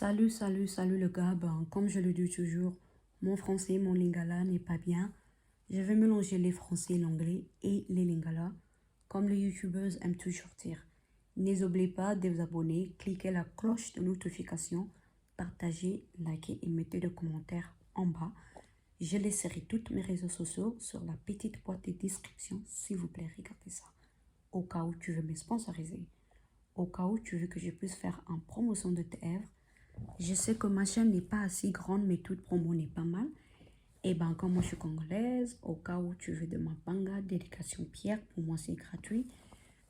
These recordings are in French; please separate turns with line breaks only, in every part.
Salut le gars. Ben, comme je le dis toujours, mon français, mon lingala n'est pas bien. Je vais mélanger les français, l'anglais et les lingala, comme les youtubeuses aiment toujours dire. N'oubliez pas de vous abonner, cliquez la cloche de notification, partagez, likez et mettez des commentaires en bas. Je laisserai tous mes réseaux sociaux sur la petite boîte de description, s'il vous plaît, regardez ça. Au cas où tu veux me sponsoriser, au cas où tu veux que je puisse faire une promotion de tes œuvres. Je sais que ma chaîne n'est pas assez grande, mais toute promo n'est pas mal. Et ben, comme moi je suis congolaise, au cas où tu veux de ma banga, dédication pierre, pour moi c'est gratuit.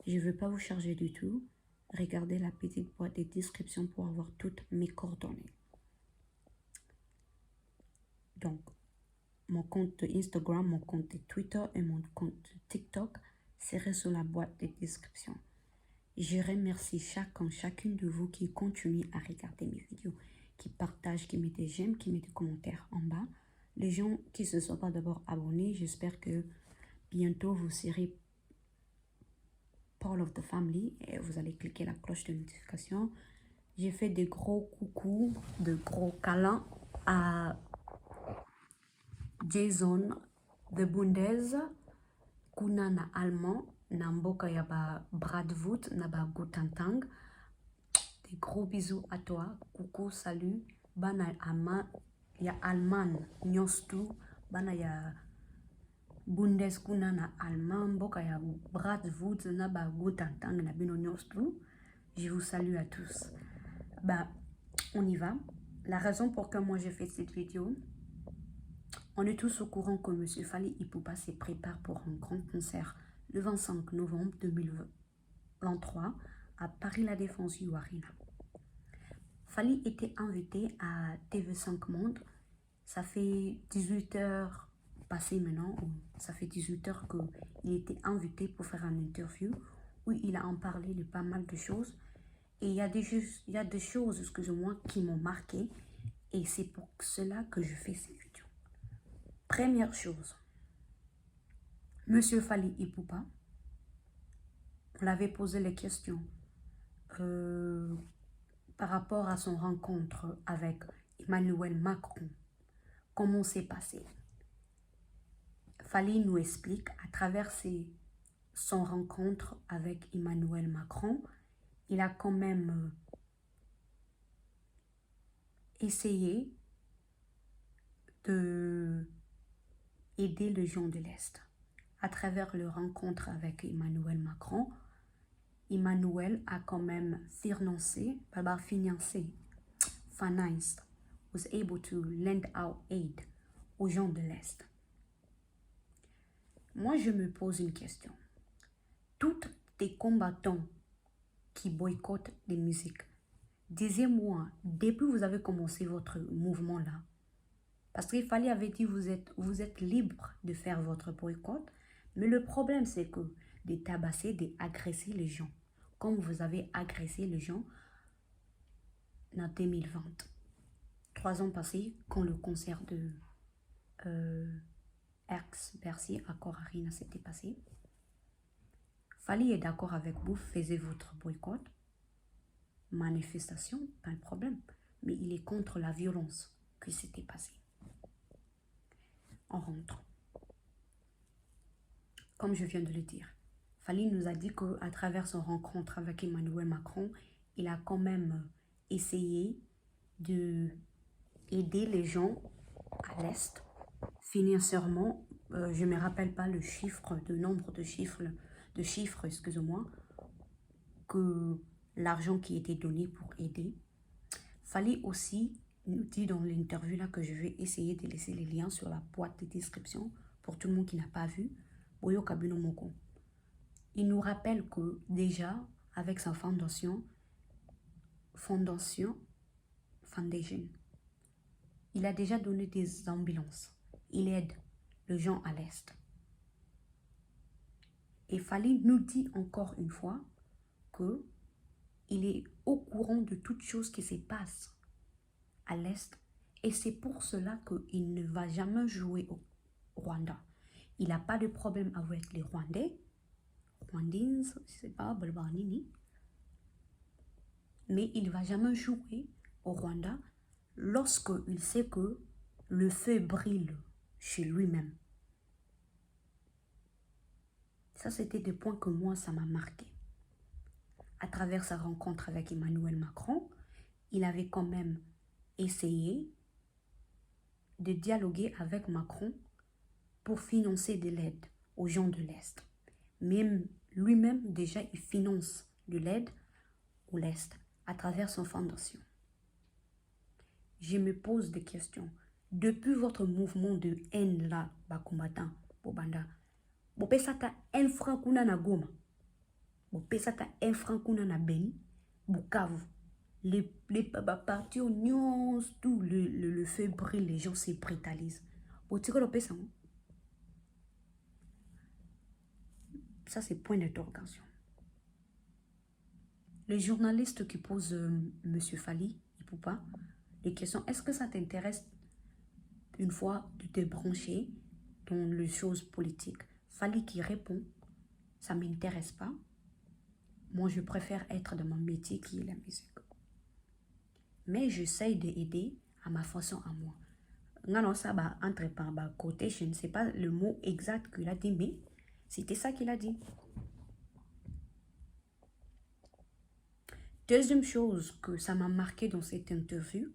Je ne veux pas vous charger du tout. Regardez la petite boîte de description pour avoir toutes mes coordonnées. Donc, mon compte Instagram, mon compte Twitter et mon compte TikTok seraient sur la boîte de description. Je remercie chacune de vous qui continue à regarder mes vidéos, qui partagent, qui mettent des j'aime, qui mettent des commentaires en bas. Les gens qui ne se sont pas d'abord abonnés, j'espère que bientôt vous serez part of the family et vous allez cliquer la cloche de notification. J'ai fait des gros coucous, de gros câlins à Jason de Bundes, kuna na allemand, na mboka ya ba Bradwood, na ba Gutantang. Des gros bisous à toi. Coucou, salut. Bana ama ya Allemand nyostu. Bana ya Bundeskuna na Allemand. Boka ya Bradwood na ba Gutantang na bino nyostu. Je vous salue à tous. Bah, on y va. La raison pour laquelle moi j'ai fait cette vidéo, on est tous au courant que M. Fally Ipupa se prépare pour un grand concert le 25 novembre 2023 à Paris La Défense U Arena. Fally était invité à TV5 Monde. Ça fait 18 heures passées maintenant, ça fait 18 heures qu'il était invité pour faire une interview où il a en parlé de pas mal de choses. Et il y a des choses, excusez-moi, qui m'ont marqué. Et c'est pour cela que je fais ces vidéos. Première chose, Monsieur Fally Ipupa, on l'avait posé les questions par rapport à son rencontre avec Emmanuel Macron. Comment c'est passé? Fally nous explique à travers son rencontre avec Emmanuel Macron, il a quand même essayé de aider les gens de l'Est. À travers le rencontre avec Emmanuel Macron, Emmanuel a quand même financed, was able to lend out aid aux gens de l'Est. Moi, je me pose une question. Tous les combattants qui boycottent les musiques, disez-moi, depuis que vous avez commencé votre mouvement-là, parce qu'il fallait avait dit vous êtes libre de faire votre boycott, mais le problème c'est que de tabasser, d'agresser les gens, comme vous avez agressé les gens en 2020. 3 ans passés, quand le concert de Bercy Accor Arena s'était passé. Fally est d'accord avec vous, faisiez votre boycott, manifestation, pas de problème, mais il est contre la violence qui s'était passée. On rentre. Comme je viens de le dire, Fally nous a dit qu'à travers son rencontre avec Emmanuel Macron, il a quand même essayé d'aider les gens à l'Est financièrement. Je ne me rappelle pas le nombre de chiffres, excusez-moi, que l'argent qui était donné pour aider. Fally aussi nous dit dans l'interview là que je vais essayer de laisser les liens sur la boîte de description pour tout le monde qui n'a pas vu. Boyo Kabino Moko. Il nous rappelle que déjà avec sa foundation, il a déjà donné des ambulances. Il aide les gens à l'Est. Et Fally nous dit encore une fois que il est au courant de toutes choses qui se passent à l'Est. Et c'est pour cela qu'il ne va jamais jouer au Rwanda. Il n'a pas de problème avec les Rwandais. Rwandins, je ne sais pas, Balbanini. Mais il ne va jamais jouer au Rwanda lorsqu'il sait que le feu brille chez lui-même. Ça, c'était des points que moi, ça m'a marqué. À travers sa rencontre avec Emmanuel Macron, il avait quand même essayé de dialoguer avec Macron pour financer de l'aide aux gens de l'Est. Même lui-même, déjà, il finance de l'aide à l'Est à travers son fondation. Je me pose des questions. Depuis votre mouvement de haine là, combattant, Bobanda, vous payez ça un franc kuna na Goma, vous payez ça un franc kuna na Beni, Bukavu, les partis oignons, tout le feu brille, les gens se brutalisent. Vous tirez le ça. Ça, c'est point d'interrogation. Les journalistes qui posent M. Fally Ipupa les questions, est-ce que ça t'intéresse une fois de te brancher dans les choses politiques? Fally qui répond, ça ne m'intéresse pas. Moi, je préfère être dans mon métier qui est la musique. Mais j'essaye d'aider à ma façon à moi. Non, ça va entre par côté, je ne sais pas le mot exact qu'il a dit, mais c'était ça qu'il a dit. Deuxième chose que ça m'a marqué dans cette interview,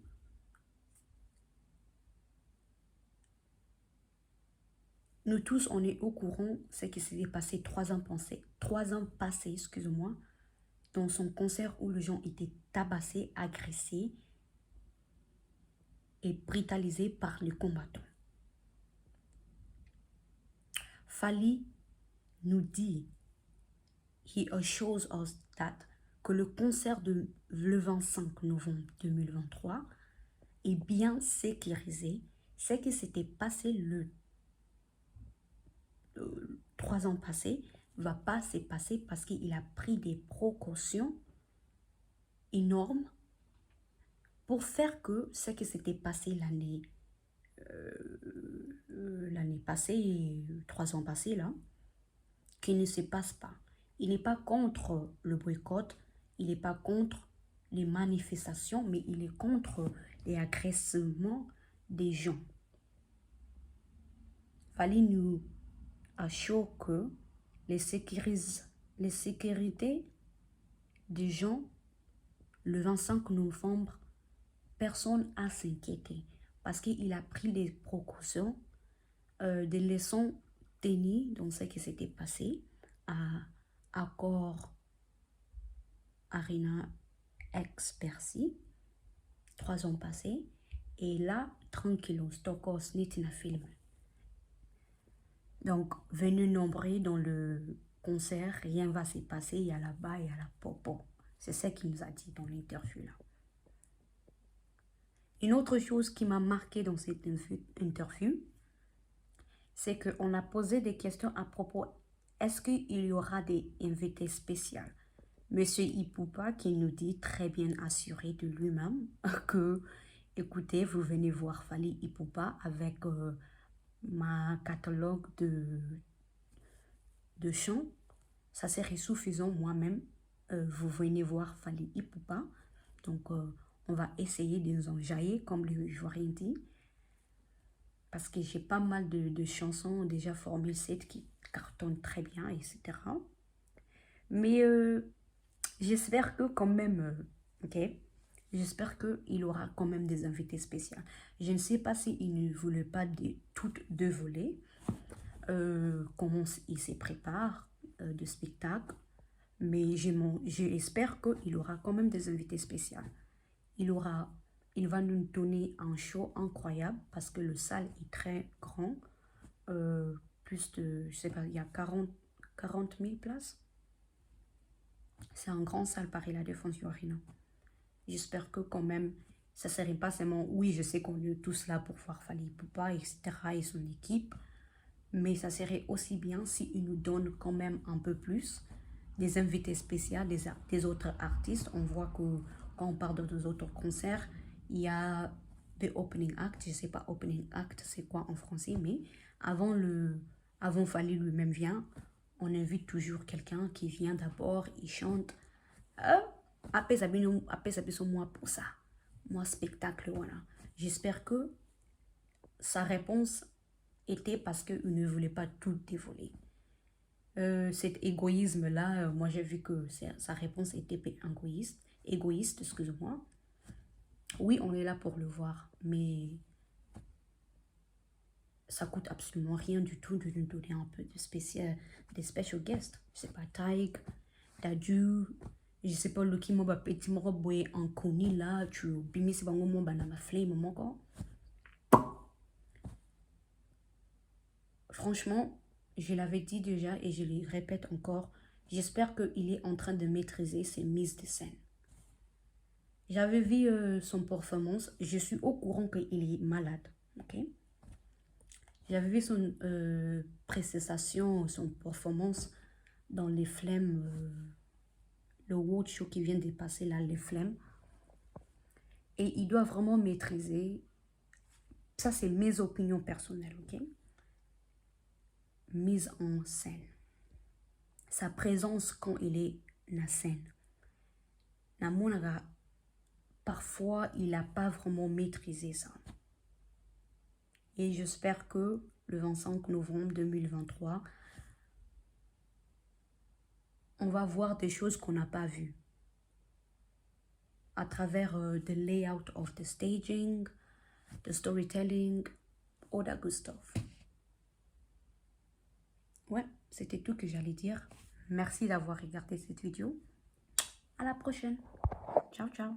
nous tous, on est au courant, c'est que s'est passé 3 ans passés, excusez-moi, dans son concert où les gens étaient tabassés, agressés et brutalisés par les combattants. Fally nous dit, he assures us that, que le concert de le 25 novembre 2023 est bien sécurisé. C'est que c'était passé le 3 ans passés, va pas se passer parce qu'il a pris des précautions énormes pour faire que ce qui s'était passé l'année passée, 3 ans passés là, qu'il ne se passe pas. Il n'est pas contre le boycott, il n'est pas contre les manifestations, mais il est contre les agressements des gens. Fallait nous assurer que les sécurités des gens, le 25 novembre, personne n'a s'inquiété parce qu'il a pris des précautions, des leçons tenues dans ce qui s'était passé à Accor Arena ex-Bercy, 3 ans passés, et là, tranquillos, Stockholm, Nitina film. Donc, venus nombreux dans le concert, rien va se passer, il y a là-bas, il y a la popo. C'est ce qu'il nous a dit dans l'interview là. Une autre chose qui m'a marqué dans cette interview, c'est qu'on a posé des questions à propos, est-ce qu'il y aura des invités spéciaux? Monsieur Ipupa qui nous dit très bien assuré de lui-même que, écoutez, vous venez voir Fally Ipupa avec ma catalogue de chants. Ça serait suffisant moi-même. Vous venez voir Fally Ipupa. Donc, on va essayer de nous enjailler, comme le Ivoirien dit. Parce que j'ai pas mal de chansons déjà Formule 7 qui cartonnent très bien, etc. Mais j'espère que quand même, ok, j'espère qu'il aura quand même des invités spéciaux. Je ne sais pas s'il ne voulait pas toutes deux volets, comment il se prépare de spectacle, mais j'espère qu'il aura quand même des invités spéciaux. Il va nous donner un show incroyable parce que le salle est très grand, plus de, je sais pas, il y a 40 000 places. C'est un grand salle Paris La Défense Arena. J'espère que quand même, ça ne serait pas seulement, oui, je sais qu'on est tous là pour voir Fally Ipupa, etc. et son équipe, mais ça serait aussi bien s'il nous donne quand même un peu plus des invités spéciaux, des autres artistes. On voit que quand on parle des autres concerts, il y a des opening acts. Je ne sais pas opening act c'est quoi en français, mais avant Fally lui-même vient, on invite toujours quelqu'un qui vient d'abord, il chante. Après ça moi pour ça. moi, spectacle, voilà. J'espère que sa réponse était parce qu'il ne voulait pas tout dévoiler. Cet égoïsme-là, moi j'ai vu que sa réponse était égoïste, excuse-moi. Oui, on est là pour le voir, mais ça coûte absolument rien du tout de nous donner un peu des special guests. Je sais pas, Taïk, Dadju, je sais pas, le qui m'a petit m'a en connu là, tu bimi c'est pas mon banana flame, mon corps. Franchement, je l'avais dit déjà et je le répète encore, j'espère qu'il est en train de maîtriser ses mises de scène. J'avais vu son performance, je suis au courant qu'il est malade, ok? J'avais vu son prestation, son performance dans les flammes, le World Show qui vient de passer là, les flammes. Et il doit vraiment maîtriser, ça c'est mes opinions personnelles, ok? Mise en scène. Sa présence quand il est na scène. Parfois, il n'a pas vraiment maîtrisé ça. Et j'espère que le 25 novembre 2023, on va voir des choses qu'on n'a pas vues. À travers the layout of the staging, the storytelling, all that good stuff. Ouais, c'était tout que j'allais dire. Merci d'avoir regardé cette vidéo. À la prochaine. Ciao, ciao.